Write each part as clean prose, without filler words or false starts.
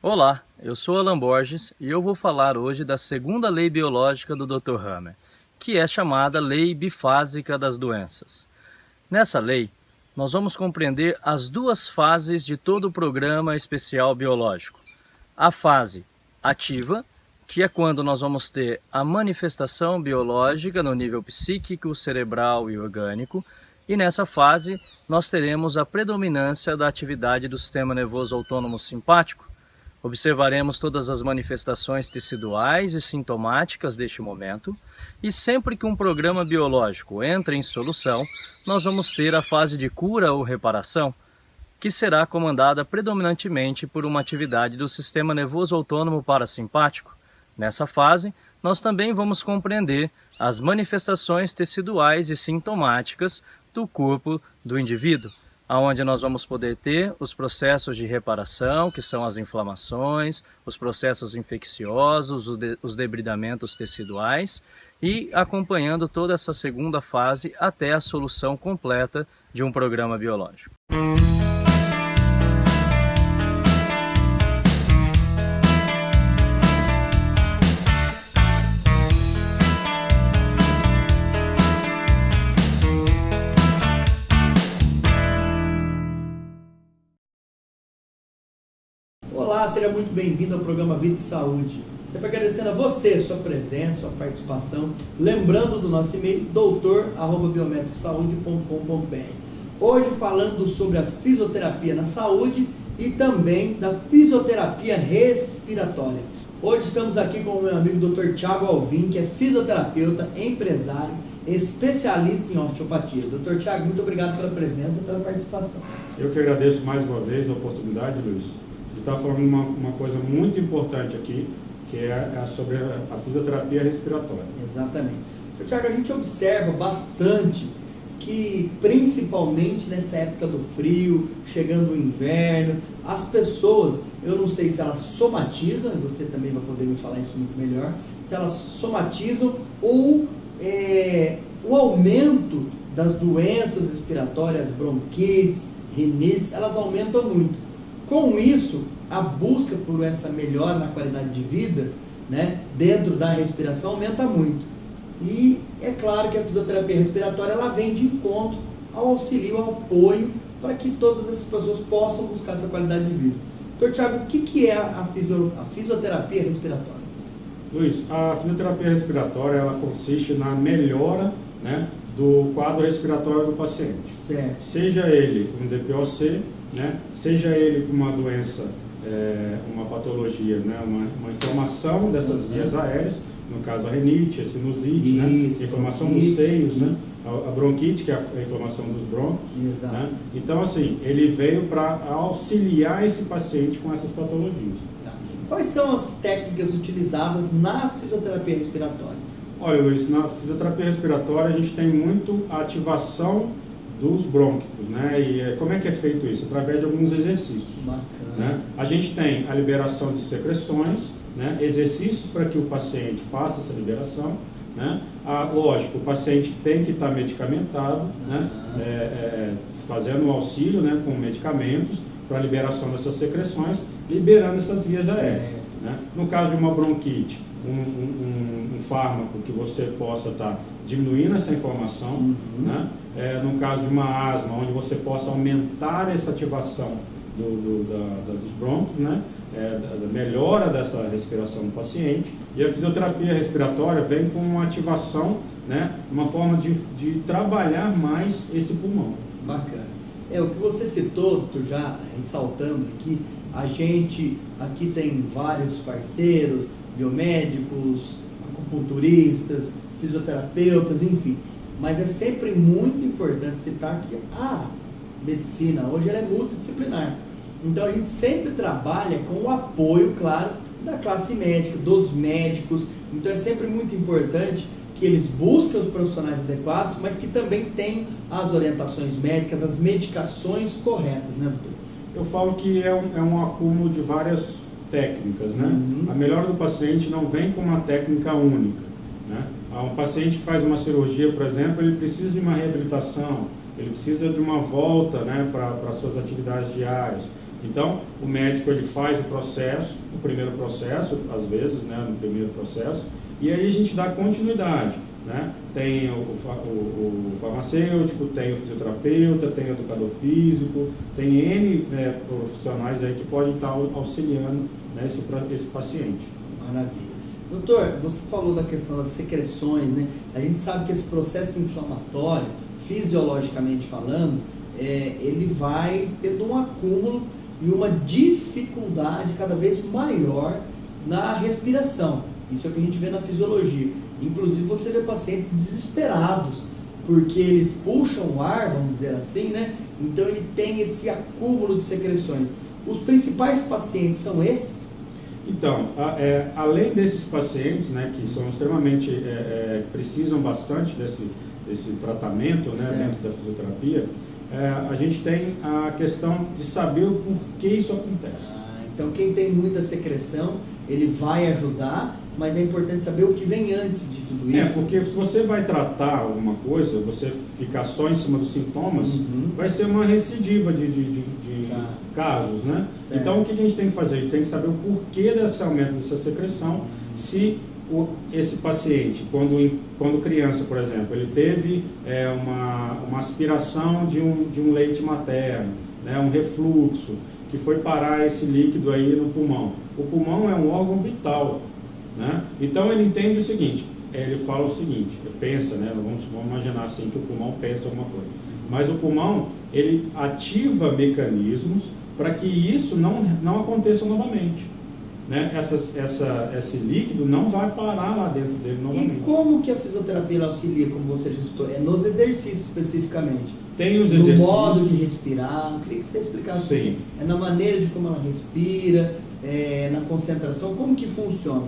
Olá, eu sou Alan Borges e eu vou falar hoje da segunda lei biológica do Dr. Hammer, que é chamada Lei Bifásica das Doenças. Nessa lei, nós vamos compreender as duas fases de todo o programa especial biológico. A fase ativa, que é quando nós vamos ter a manifestação biológica no nível psíquico, cerebral e orgânico, e nessa fase nós teremos a predominância da atividade do sistema nervoso autônomo simpático. Observaremos todas as manifestações teciduais e sintomáticas deste momento, e sempre que um programa biológico entra em solução, nós vamos ter a fase de cura ou reparação, que será comandada predominantemente por uma atividade do sistema nervoso autônomo parasimpático. Nessa fase, nós também vamos compreender as manifestações teciduais e sintomáticas do corpo do indivíduo, onde nós vamos poder ter os processos de reparação, que são as inflamações, os processos infecciosos, os debridamentos teciduais, e acompanhando toda essa segunda fase até a solução completa de um programa biológico. Olá, seja muito bem-vindo ao programa Vida e Saúde. Sempre agradecendo a você, sua presença, sua participação. Lembrando do nosso e-mail, doutor@biometricosaude.com.br. Hoje falando sobre a fisioterapia na saúde e também da fisioterapia respiratória. Hoje estamos aqui com o meu amigo Dr. Thiago Alvim, que é fisioterapeuta, empresário, especialista em osteopatia. Dr. Thiago, muito obrigado pela presença e pela participação. Eu que agradeço mais uma vez a oportunidade, Luiz, de estar falando uma coisa muito importante aqui, que é sobre a fisioterapia respiratória. Exatamente. Tiago, a gente observa bastante que, principalmente nessa época do frio, chegando o inverno, as pessoas, eu não sei se elas somatizam, você também vai poder me falar isso muito melhor, se elas somatizam ou o aumento das doenças respiratórias, bronquites, rinites, elas aumentam muito. Com isso, a busca por essa melhora na qualidade de vida, né, dentro da respiração aumenta muito. E é claro que a fisioterapia respiratória ela vem de encontro ao auxílio, ao apoio, para que todas essas pessoas possam buscar essa qualidade de vida. Doutor Thiago, o que é a fisioterapia respiratória? Luiz, a fisioterapia respiratória ela consiste na melhora, né, do quadro respiratório do paciente. Certo. Seja ele um DPOC, né, seja ele com uma doença, uma patologia, né, uma inflamação dessas vias aéreas, no caso a rinite, a sinusite, né, a inflamação dos seios, né, a bronquite, que é a inflamação dos brônquios. Né? Então, assim, ele veio para auxiliar esse paciente com essas patologias. Quais são as técnicas utilizadas na fisioterapia respiratória? Olha, Luiz, na fisioterapia respiratória a gente tem muito a ativação dos brônquicos, né? E como é que é feito isso? Através de alguns exercícios. Bacana. Né? A gente tem a liberação de secreções, né? Exercícios para que o paciente faça essa liberação, né? Lógico, o paciente tem que estar medicamentado, né? Fazendo um auxílio, né? Com medicamentos para a liberação dessas secreções, liberando essas vias aéreas. Né? No caso de uma bronquite, um fármaco que você possa estar diminuindo essa inflamação, né? No caso de uma asma, onde você possa aumentar essa ativação dos brônquios, né? Da melhora dessa respiração do paciente. E a fisioterapia respiratória vem com uma ativação, né? Uma forma de trabalhar mais esse pulmão. Bacana. O que você citou, tu já ressaltando aqui, a gente aqui tem vários parceiros, biomédicos, acupunturistas, fisioterapeutas, enfim. Mas é sempre muito importante citar que a medicina hoje ela é multidisciplinar. Então a gente sempre trabalha com o apoio, claro, da classe médica, dos médicos. Então é sempre muito importante que eles busquem os profissionais adequados, mas que também tenham as orientações médicas, as medicações corretas, né, doutor? Eu falo que é um acúmulo de várias técnicas, né? A melhora do paciente não vem com uma técnica única, né? Um paciente que faz uma cirurgia, por exemplo, ele precisa de uma reabilitação, ele precisa de uma volta, né, para suas atividades diárias. Então, o médico ele faz o processo, o primeiro processo, às vezes, né, no primeiro processo, e aí a gente dá continuidade, né? Tem o farmacêutico, tem o fisioterapeuta, tem o educador físico, tem N, né, profissionais aí que podem estar auxiliando, né, esse paciente. Maravilha. Doutor, você falou da questão das secreções, né? A gente sabe que esse processo inflamatório, fisiologicamente falando, ele vai tendo um acúmulo e uma dificuldade cada vez maior na respiração. Isso é o que a gente vê na fisiologia. Inclusive você vê pacientes desesperados, porque eles puxam o ar, vamos dizer assim, né? Então ele tem esse acúmulo de secreções. Os principais pacientes são esses? Então, além desses pacientes, né, que são extremamente, precisam bastante desse tratamento, né, dentro da fisioterapia, a gente tem a questão de saber o porquê isso acontece. Então quem tem muita secreção, ele vai ajudar, mas é importante saber o que vem antes de tudo isso. Porque se você vai tratar alguma coisa, você ficar só em cima dos sintomas, vai ser uma recidiva de casos, né? Certo. Então o que a gente tem que fazer? A gente tem que saber o porquê desse aumento dessa secreção, se esse paciente, quando criança, por exemplo, ele teve uma aspiração de um leite materno, né, um refluxo, que foi parar esse líquido aí no pulmão. O pulmão é um órgão vital, né? Então ele entende o seguinte, ele fala o seguinte, pensa, né? Vamos imaginar assim que o pulmão pensa alguma coisa. Mas o pulmão, ele ativa mecanismos para que isso não aconteça novamente. Né? Esse líquido não vai parar lá dentro dele novamente. E como que a fisioterapia auxilia, como você já citou? É nos exercícios especificamente? Tem os exercícios. No modo de respirar, eu queria que você explicasse. Sim. É na maneira de como ela respira, na concentração, como que funciona?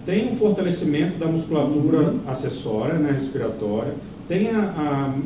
Tem um fortalecimento da musculatura acessória, né, respiratória, tem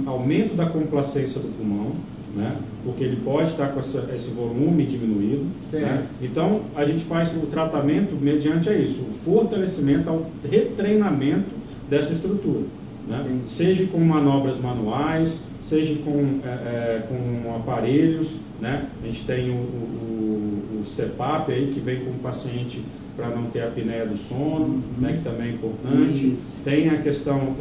aumento da complacência do pulmão, né, porque ele pode estar com esse volume diminuído. Né? Então, a gente faz o tratamento mediante isso, o fortalecimento, o retreinamento dessa estrutura. Né? Seja com manobras manuais, seja com aparelhos, né? A gente tem o CPAP aí, que vem com o paciente para não ter a apneia do sono, né, que também é importante. Isso. Tem a questão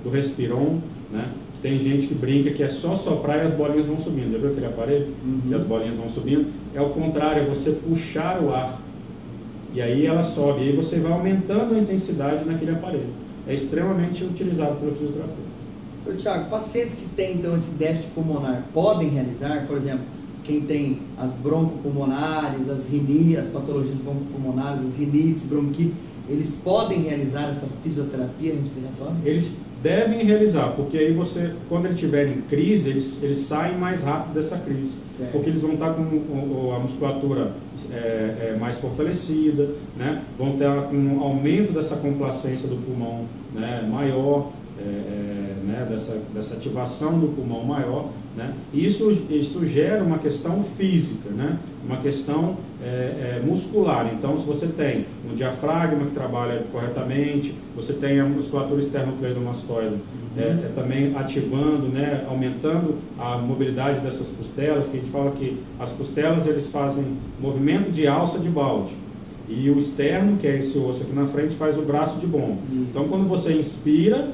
do respiron, né? Tem gente que brinca que é só soprar e as bolinhas vão subindo. Já viu aquele aparelho? Que as bolinhas vão subindo? É o contrário, é você puxar o ar. E aí ela sobe, e aí você vai aumentando a intensidade naquele aparelho. É extremamente utilizado pelo fisioterapeuta. Doutor Thiago, pacientes que têm então esse déficit pulmonar podem realizar, por exemplo, quem tem as broncopulmonares, as patologias broncopulmonares, as rinites, bronquites, eles podem realizar essa fisioterapia respiratória? Eles devem realizar, porque aí quando eles estiverem em crise, eles saem mais rápido dessa crise. Certo. Porque eles vão estar com a musculatura mais fortalecida, né? Vão estar com um aumento dessa complacência do pulmão, né, maior, né, dessa ativação do pulmão maior, né? E isso gera uma questão física, né? Uma questão muscular. Então, se você tem um diafragma que trabalha corretamente, você tem a musculatura externo-cleidomastoide também ativando, né, aumentando a mobilidade dessas costelas, que a gente fala que as costelas eles fazem movimento de alça de balde. E o externo, que é esse osso aqui na frente, faz o braço de bomba. Então, quando você inspira,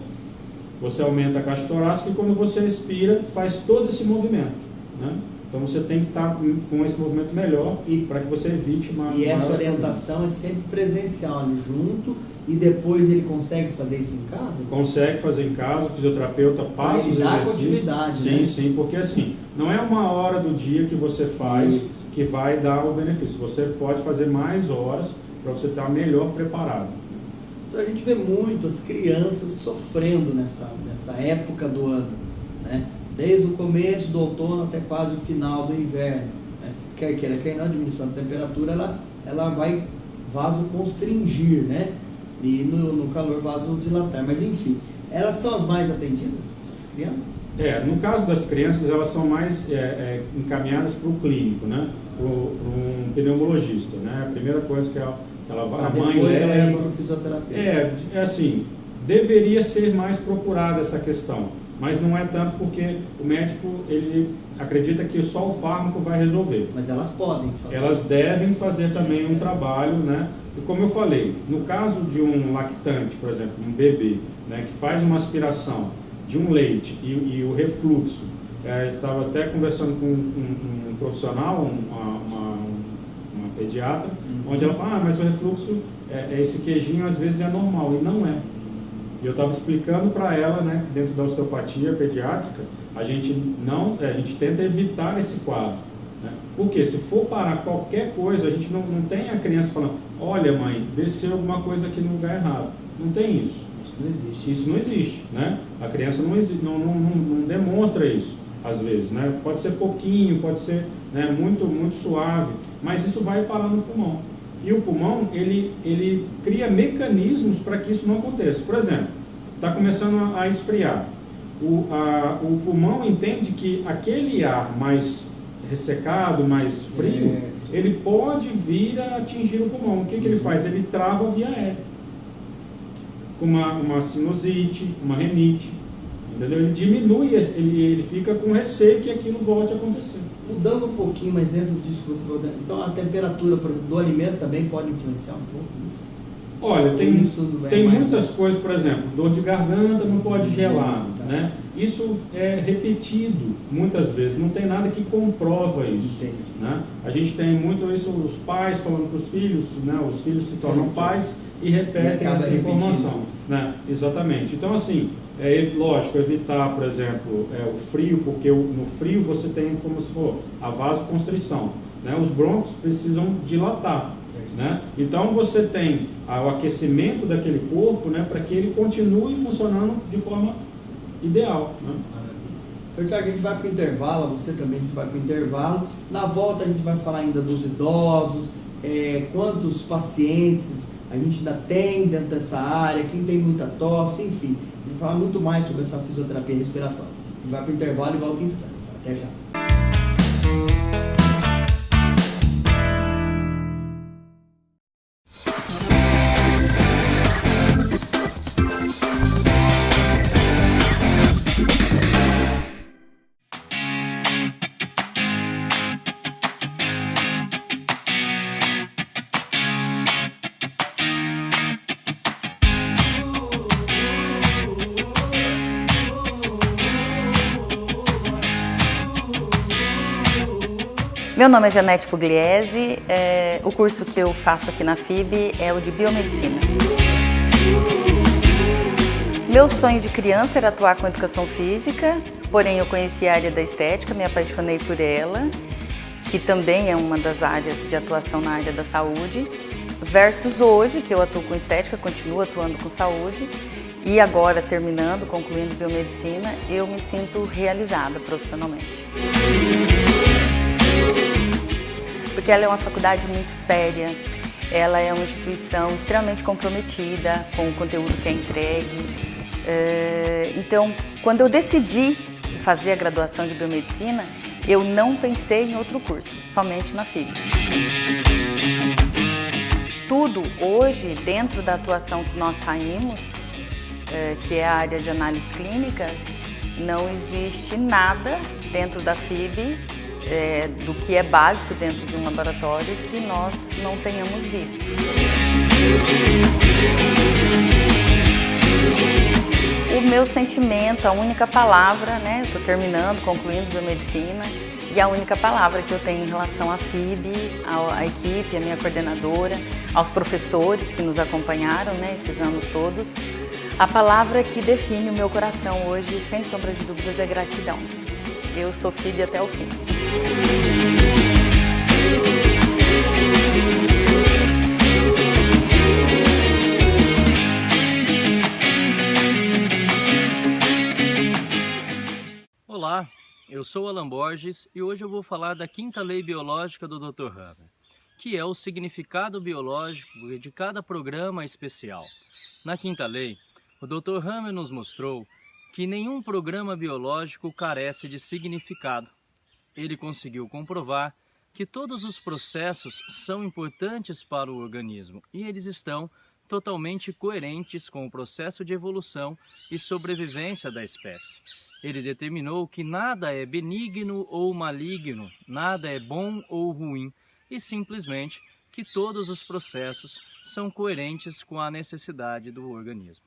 você aumenta a caixa torácica, e quando você expira, faz todo esse movimento, né? Então você tem que estar com esse movimento melhor para que você evite uma... E essa orientação é sempre presencial ali junto, e depois ele consegue fazer isso em casa? Consegue fazer em casa, o fisioterapeuta passa os exercícios. Continuidade, sim, né? Sim, porque assim, não é uma hora do dia que você faz que vai dar o benefício. Você pode fazer mais horas para você estar melhor preparado. Então a gente vê muito as crianças sofrendo nessa época do ano, né? Desde o começo do outono até quase o final do inverno, né? Quer queira, quer não, a diminuição da temperatura ela vai vasoconstringir, né? E no calor vasodilatar, mas enfim, elas são as mais atendidas, as crianças? No caso das crianças, elas são mais encaminhadas para o clínico, né? Para um pneumologista, né? A primeira coisa que a mãe leva no fisioterapeuta. Assim, deveria ser mais procurada essa questão, mas não é tanto porque o médico ele acredita que só o fármaco vai resolver. Mas elas podem fazer. Elas devem fazer também um trabalho, né? E como eu falei, no caso de um lactante, por exemplo, um bebê, né, que faz uma aspiração de um leite e o refluxo, estava até conversando com um profissional, uma pediatra, onde ela fala, mas o refluxo, esse queijinho às vezes é normal, e não é. E eu estava explicando para ela, né, que dentro da osteopatia pediátrica, a gente tenta evitar esse quadro. Né? Porque se for parar qualquer coisa, a gente não tem a criança falando, olha mãe, desceu alguma coisa aqui no lugar errado. Não tem isso. Isso não existe. Isso não existe, né? A criança não demonstra isso, às vezes, né? Pode ser pouquinho, pode ser, né, muito, muito suave, mas isso vai parar no pulmão. E o pulmão, ele cria mecanismos para que isso não aconteça. Por exemplo, está começando a esfriar. O pulmão entende que aquele ar mais ressecado, mais frio, ele pode vir a atingir o pulmão. O que ele faz? Ele trava a via aérea. Com uma sinusite, uma renite, entendeu? Ele diminui, ele fica com receio que aquilo volte a acontecer. Mudando um pouquinho, mas dentro disso que você falou, então a temperatura do alimento também pode influenciar um pouco nisso? Olha, tem muitas coisas, por exemplo, dor de garganta não pode gelar, né? Isso é repetido muitas vezes, não tem nada que comprova isso. Né? A gente tem muito isso, os pais falando para os filhos, né? Os filhos se tornam pais e repetem essa informação. Né? Exatamente. Então, assim, lógico, evitar, por exemplo, o frio, porque no frio você tem, como se for, a vasoconstrição. Né? Os brônquios precisam dilatar. Né? Então você tem o aquecimento daquele corpo, né, para que ele continue funcionando de forma ideal. Né? Então, Tiago, a gente vai para o intervalo, você também, a gente vai para o intervalo. Na volta a gente vai falar ainda dos idosos, quantos pacientes a gente ainda tem dentro dessa área, quem tem muita tosse, enfim. A gente vai falar muito mais sobre essa fisioterapia respiratória. A gente vai para o intervalo e volta em instantes. Até já. Meu nome é Janete Pugliese, o curso que eu faço aqui na FIB é o de Biomedicina. Meu sonho de criança era atuar com educação física, porém eu conheci a área da estética, me apaixonei por ela, que também é uma das áreas de atuação na área da saúde, versus hoje, que eu atuo com estética, continuo atuando com saúde, e agora terminando, concluindo biomedicina, eu me sinto realizada profissionalmente. Porque ela é uma faculdade muito séria, ela é uma instituição extremamente comprometida com o conteúdo que é entregue. Então, quando eu decidi fazer a graduação de biomedicina, eu não pensei em outro curso, somente na FIB. Tudo hoje, dentro da atuação que nós saímos, que é a área de análises clínicas, não existe nada dentro da FIB do que é básico dentro de um laboratório que nós não tenhamos visto. O meu sentimento, a única palavra, né, eu estou terminando, concluindo biomedicina, e a única palavra que eu tenho em relação à FIB, à equipe, à minha coordenadora, aos professores que nos acompanharam, né, esses anos todos, a palavra que define o meu coração hoje, sem sombra de dúvidas, é gratidão. Eu sou FIB até o fim. Olá, eu sou Alan Borges e hoje eu vou falar da quinta lei biológica do Dr. Hammer, que é o significado biológico de cada programa especial. Na quinta lei, o Dr. Hammer nos mostrou que nenhum programa biológico carece de significado. Ele conseguiu comprovar que todos os processos são importantes para o organismo e eles estão totalmente coerentes com o processo de evolução e sobrevivência da espécie. Ele determinou que nada é benigno ou maligno, nada é bom ou ruim, e simplesmente que todos os processos são coerentes com a necessidade do organismo.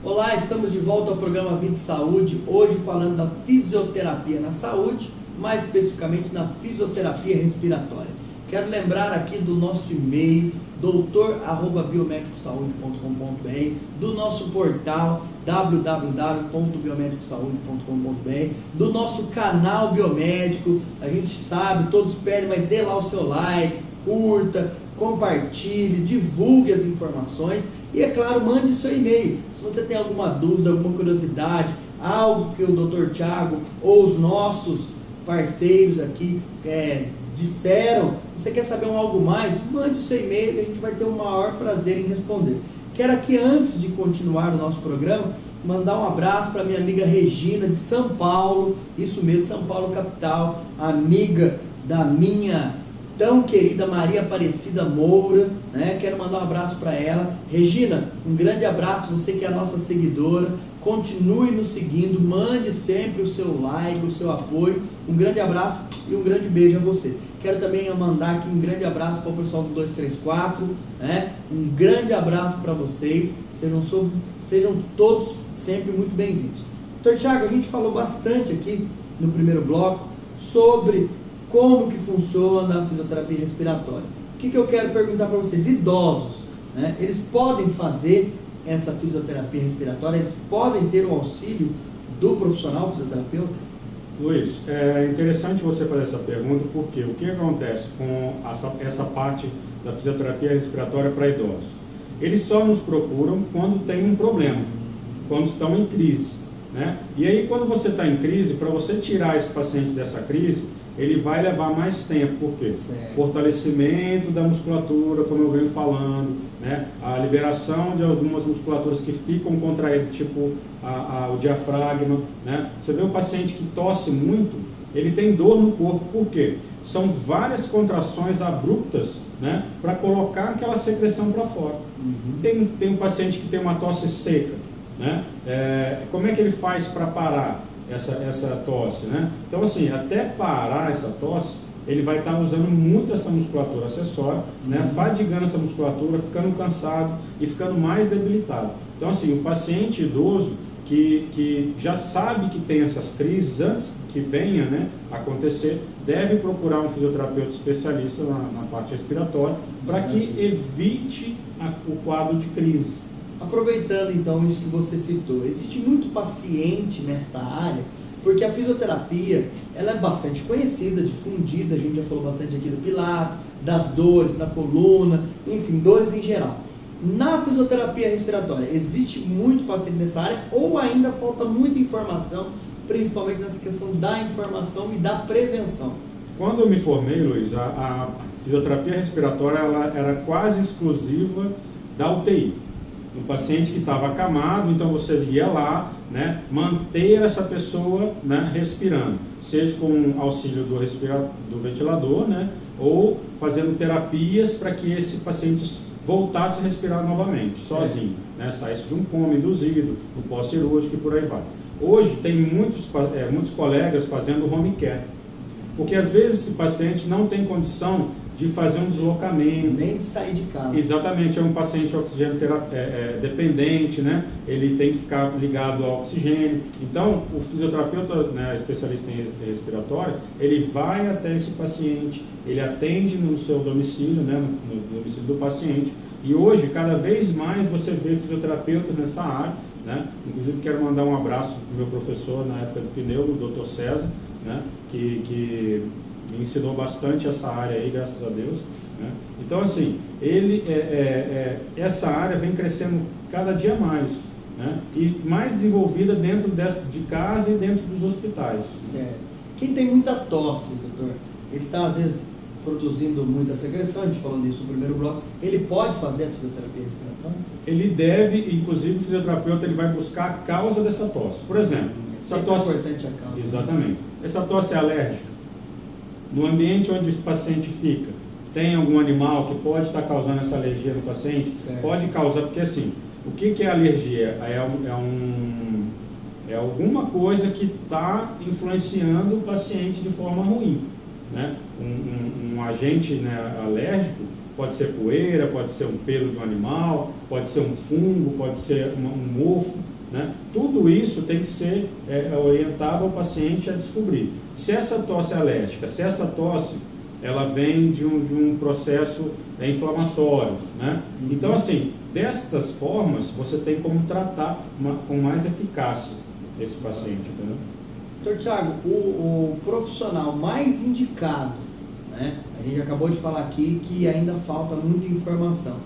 Olá, estamos de volta ao programa Vida e Saúde, hoje falando da fisioterapia na saúde, mais especificamente na fisioterapia respiratória. Quero lembrar aqui do nosso e-mail, doutor@biomedicosaude.com.br, do nosso portal www.biomedicosaude.com.br, do nosso canal biomédico. A gente sabe, todos pedem, mas dê lá o seu like, curta, compartilhe, divulgue as informações e, é claro, mande seu e-mail. Se você tem alguma dúvida, alguma curiosidade, algo que o Dr. Thiago ou os nossos parceiros aqui disseram, você quer saber algo mais, mande o seu e-mail que a gente vai ter o maior prazer em responder. Quero aqui, antes de continuar o nosso programa, mandar um abraço para minha amiga Regina de São Paulo, isso mesmo, São Paulo capital, amiga da minha tão querida Maria Aparecida Moura, né? Quero mandar um abraço para ela. Regina, um grande abraço, você que é a nossa seguidora, continue nos seguindo, mande sempre o seu like, o seu apoio, um grande abraço e um grande beijo a você. Quero também mandar aqui um grande abraço para o pessoal do 234, né? Um grande abraço para vocês, sejam todos sempre muito bem-vindos. Dr. Thiago, a gente falou bastante aqui no primeiro bloco sobre como que funciona a fisioterapia respiratória. O que eu quero perguntar para vocês? Idosos, né? Eles podem fazer essa fisioterapia respiratória? Eles podem ter o auxílio do profissional fisioterapeuta? Luiz, é interessante você fazer essa pergunta, porque o que acontece com essa parte da fisioterapia respiratória para idosos? Eles só nos procuram quando tem um problema, quando estão em crise, né? E aí, quando você está em crise, para você tirar esse paciente dessa crise, ele vai levar mais tempo, porque fortalecimento da musculatura, como eu venho falando, né? A liberação de algumas musculaturas que ficam contraídas, tipo o diafragma, né? Você vê um paciente que tosse muito, ele tem dor no corpo, por quê? São várias contrações abruptas, né? Para colocar aquela secreção para fora. Tem um paciente que tem uma tosse seca, né? Como é que ele faz para parar essa tosse, né? Então, assim, até parar essa tosse, ele vai estar usando muito essa musculatura acessória, né? Fadigando essa musculatura, ficando cansado e ficando mais debilitado. Então, assim, o paciente idoso que já sabe que tem essas crises, antes que venha, né, acontecer, deve procurar um fisioterapeuta especialista na parte respiratória para que evite o quadro de crise. Aproveitando então isso que você citou, existe muito paciente nesta área, porque a fisioterapia ela é bastante conhecida, difundida, a gente já falou bastante aqui do Pilates, das dores na coluna, enfim, dores em geral. Na fisioterapia respiratória, existe muito paciente nessa área ou ainda falta muita informação, principalmente nessa questão da informação e da prevenção? Quando eu me formei, Luiz, a fisioterapia respiratória ela era quase exclusiva da UTI. Um paciente que estava acamado, então você ia lá, né, manter essa pessoa, né, respirando, seja com auxílio do ventilador, né, ou fazendo terapias para que esse paciente voltasse a respirar novamente, sozinho, né, saísse de um coma induzido, no pós-cirúrgico e por aí vai. Hoje tem muitos colegas fazendo home care, porque às vezes esse paciente não tem condição de fazer um deslocamento. Nem de sair de casa. Exatamente, é um paciente oxigênio dependente, né? Ele tem que ficar ligado ao oxigênio. Então, o fisioterapeuta, né, especialista em respiratória, ele vai até esse paciente, ele atende no seu domicílio, né, no domicílio do paciente. E hoje, cada vez mais, você vê fisioterapeutas nessa área, né? Inclusive, quero mandar um abraço para o meu professor na época do pneu, o Dr. César, né? Que me ensinou bastante essa área aí, graças a Deus, né? Então, assim, essa área vem crescendo cada dia mais, né? E mais desenvolvida dentro de casa e dentro dos hospitais. Certo. Quem tem muita tosse, doutor, ele está às vezes produzindo muita secreção, a gente falou disso no primeiro bloco, ele pode fazer a fisioterapia respiratória? Ele deve, inclusive o fisioterapeuta ele vai buscar a causa dessa tosse. Por exemplo, essa tosse... É importante a causa. Exatamente. Essa tosse é alérgica. No ambiente onde esse paciente fica, tem algum animal que pode estar causando essa alergia no paciente? Certo. Pode causar, porque assim, o que é alergia? É alguma coisa que está influenciando o paciente de forma ruim, né? Um agente, né, alérgico pode ser poeira, pode ser um pelo de um animal, pode ser um fungo, pode ser um mofo, né? Tudo isso tem que ser orientado ao paciente a descobrir. Se essa tosse é alérgica, se essa tosse ela vem de um processo inflamatório, né? Então, assim, destas formas, você tem como tratar com mais eficácia esse paciente, entendeu? Doutor Thiago, o profissional mais indicado, né? A gente acabou de falar aqui que ainda falta muita informação.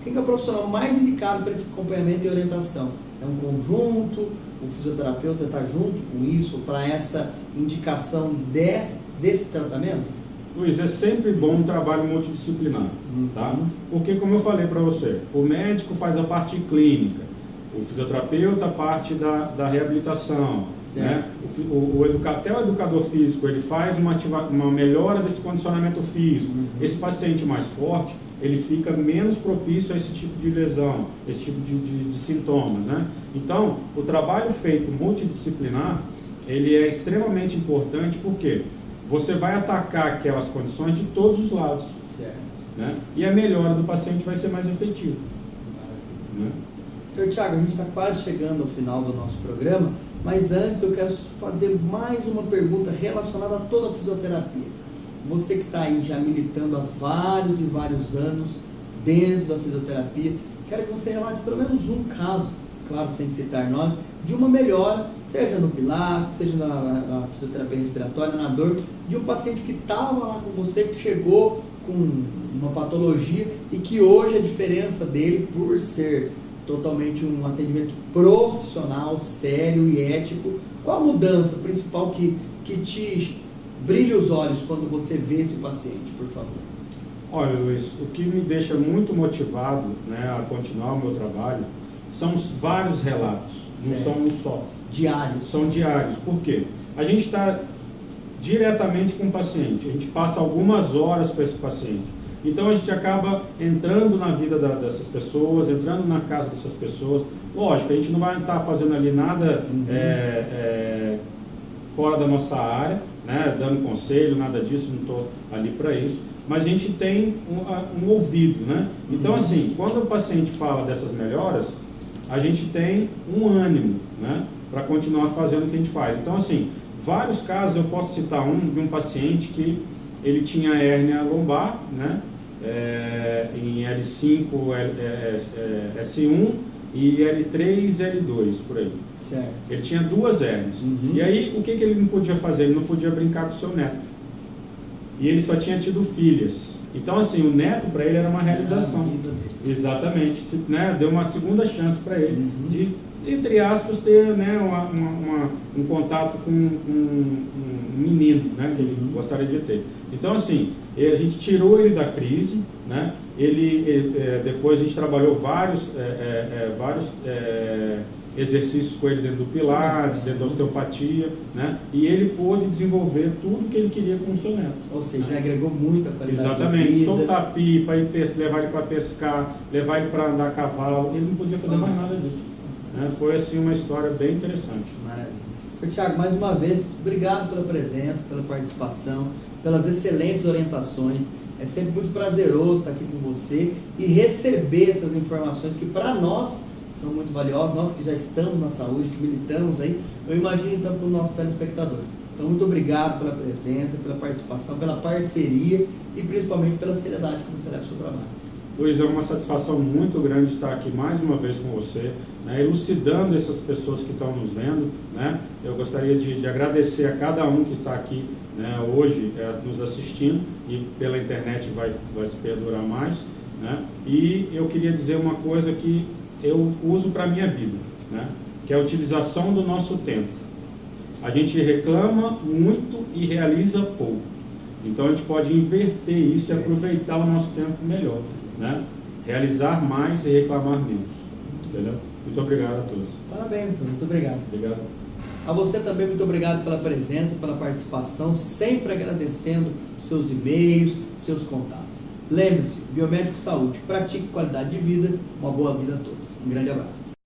Quem que é o profissional mais indicado para esse acompanhamento e orientação? É um conjunto? O fisioterapeuta está junto com isso para essa indicação desse tratamento? Luiz, é sempre bom um trabalho multidisciplinar, tá? Porque, como eu falei para você, o médico faz a parte clínica, o fisioterapeuta a parte da reabilitação, né? Até o educador físico ele faz uma melhora desse condicionamento físico. Esse paciente mais forte, ele fica menos propício a esse tipo de lesão, esse tipo de sintomas, né? Então, o trabalho feito multidisciplinar, ele é extremamente importante porque você vai atacar aquelas condições de todos os lados, certo, né? E a melhora do paciente vai ser mais efetiva, né? Doutor Thiago, a gente está quase chegando ao final do nosso programa, mas antes eu quero fazer mais uma pergunta relacionada a toda a fisioterapia. Você que está aí já militando há vários e vários anos dentro da fisioterapia, quero que você relate pelo menos um caso, claro, sem citar nome, de uma melhora, seja no Pilates, seja na fisioterapia respiratória, na dor, de um paciente que estava lá com você, que chegou com uma patologia e que hoje a diferença dele, por ser totalmente um atendimento profissional, sério e ético, qual a mudança principal que te brilha os olhos quando você vê esse paciente, por favor? Olha, Luiz, o que me deixa muito motivado, né, a continuar o meu trabalho são os vários relatos, não são um só. Diários. São diários. Por quê? A gente está diretamente com o paciente, a gente passa algumas horas com esse paciente. Então a gente acaba entrando na vida dessas pessoas, entrando na casa dessas pessoas. Lógico, a gente não vai estar fazendo ali nada fora da nossa área, né, dando conselho, nada disso, não estou ali para isso. Mas a gente tem um ouvido, né? Então, assim, quando o paciente fala dessas melhoras, a gente tem um ânimo, né, para continuar fazendo o que a gente faz. Então, assim, vários casos, eu posso citar um de um paciente que ele tinha hérnia lombar, né, em L5, S1 e L3, L2, por aí. Certo. Ele tinha duas hérnias. E aí, o que ele não podia fazer? Ele não podia brincar com o seu neto. E ele só tinha tido filhas. Então, assim, o neto para ele era uma realização. Exatamente. Né, deu uma segunda chance para ele de, entre aspas, ter, né, um contato com um menino, né, que ele gostaria de ter. Então, assim, a gente tirou ele da crise, né? Depois a gente trabalhou vários exercícios com ele dentro do Pilates, dentro da osteopatia, né? E ele pôde desenvolver tudo que ele queria com o seu neto. Ou seja, ele agregou muita qualidade Exatamente, de vida. soltar pipa, levar ele para pescar, levar ele para andar a cavalo, ele não podia fazer mais nada disso, né? Foi assim uma história bem interessante. Maravilha. Thiago, mais uma vez, obrigado pela presença, pela participação, pelas excelentes orientações. É sempre muito prazeroso estar aqui com você e receber essas informações que para nós são muito valiosas, nós que já estamos na saúde, que militamos aí, eu imagino então para os nossos telespectadores. Então, muito obrigado pela presença, pela participação, pela parceria e principalmente pela seriedade que você leva ao seu trabalho. Luiz, é uma satisfação muito grande estar aqui mais uma vez com você, né, elucidando essas pessoas que estão nos vendo, né? Eu gostaria de agradecer a cada um que está aqui, né, hoje nos assistindo e pela internet vai se perdurar mais, né? E eu queria dizer uma coisa que eu uso para a minha vida, né, que é a utilização do nosso tempo. A gente reclama muito e realiza pouco. Então a gente pode inverter isso e aproveitar o nosso tempo melhor, né? Realizar mais e reclamar menos, entendeu? Muito obrigado a todos. Parabéns, doutor. Muito obrigado. Obrigado. A você também, muito obrigado pela presença, pela participação, sempre agradecendo seus e-mails, seus contatos. Lembre-se, Biomédico Saúde, pratique qualidade de vida, uma boa vida a todos. Um grande abraço.